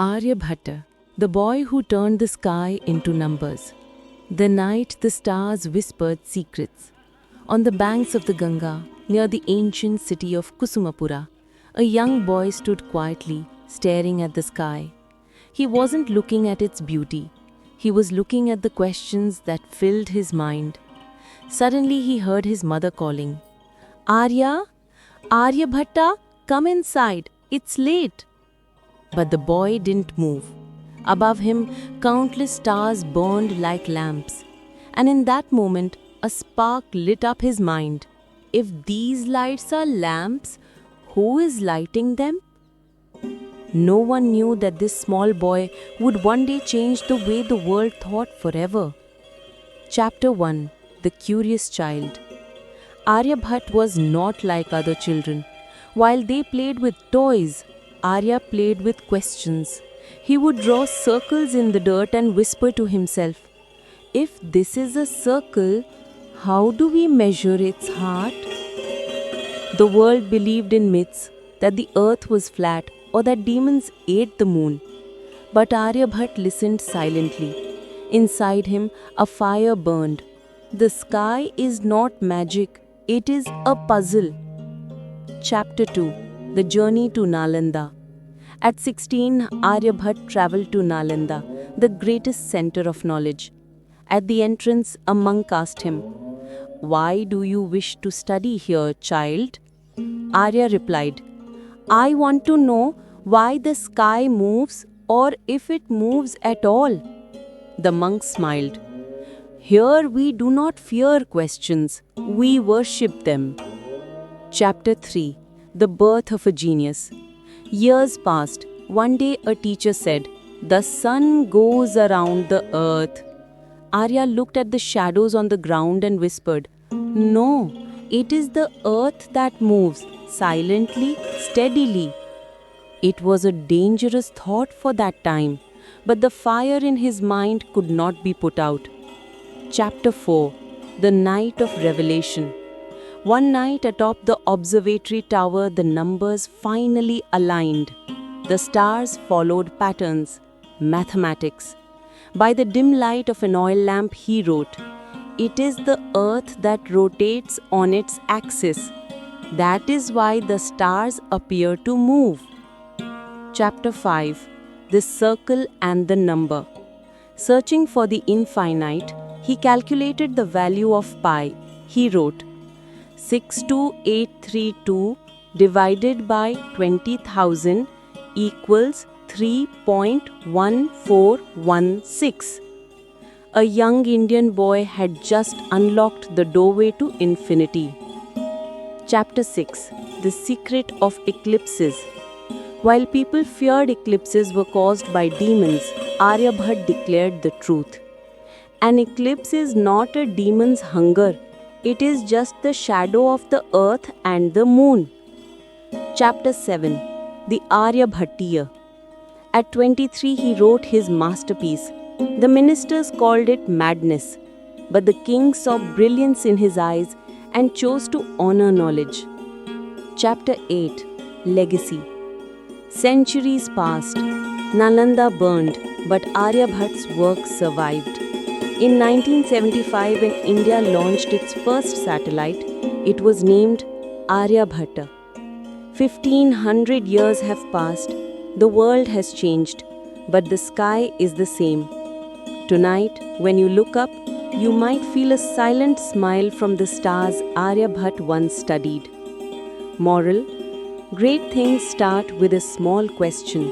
Aryabhatta, the boy who turned the sky into numbers. The night the stars whispered secrets. On the banks of the Ganga, near the ancient city of Kusumapura, a young boy stood quietly, staring at the sky. He wasn't looking at its beauty. He was looking at the questions that filled his mind. Suddenly he heard his mother calling, "Arya? Aryabhatta, come inside. It's late." But the boy didn't move. Above him, countless stars burned like lamps. And in that moment, a spark lit up his mind. If these lights are lamps, who is lighting them? No one knew that this small boy would one day change the way the world thought forever. Chapter 1. The Curious Child. Aryabhat was not like other children. While they played with toys, Arya played with questions. He would draw circles in the dirt and whisper to himself, "If this is a circle, how do we measure its heart?" The world believed in myths that the earth was flat or that demons ate the moon. But Aryabhat listened silently. Inside him, a fire burned. The sky is not magic, it is a puzzle. Chapter 2. The Journey to Nalanda. At 16, Aryabhat travelled to Nalanda, the greatest center of knowledge. At the entrance, a monk asked him, "Why do you wish to study here, child?" Arya replied, "I want to know why the sky moves or if it moves at all." The monk smiled. "Here we do not fear questions, we worship them." Chapter 3. The Birth of a Genius. Years passed. One day a teacher said, "The sun goes around the earth." Arya looked at the shadows on the ground and whispered, "No, it is the earth that moves, silently, steadily." It was a dangerous thought for that time, but the fire in his mind could not be put out. Chapter 4. The Night of Revelation. One night atop the observatory tower, the numbers finally aligned. The stars followed patterns, mathematics. By the dim light of an oil lamp, he wrote, "It is the earth that rotates on its axis. That is why the stars appear to move." Chapter 5. The Circle and the Number. Searching for the infinite, he calculated the value of pi. He wrote, 62832 divided by 20,000 equals 3.1416. A young Indian boy had just unlocked the doorway to infinity. Chapter 6. The Secret of Eclipses. While people feared eclipses were caused by demons, Aryabhat declared the truth. An eclipse is not a demon's hunger. It is just the shadow of the earth and the moon. Chapter 7. The Aryabhatiya. At 23, he wrote his masterpiece. The ministers called it madness, but the king saw brilliance in his eyes and chose to honor knowledge. Chapter 8. Legacy. Centuries passed. Nalanda burned, but Aryabhat's work survived. In 1975, when India launched its first satellite, it was named Aryabhatta. 1,500 years have passed. The world has changed, but the sky is the same. Tonight, when you look up, you might feel a silent smile from the stars Aryabhat once studied. Moral: great things start with a small question.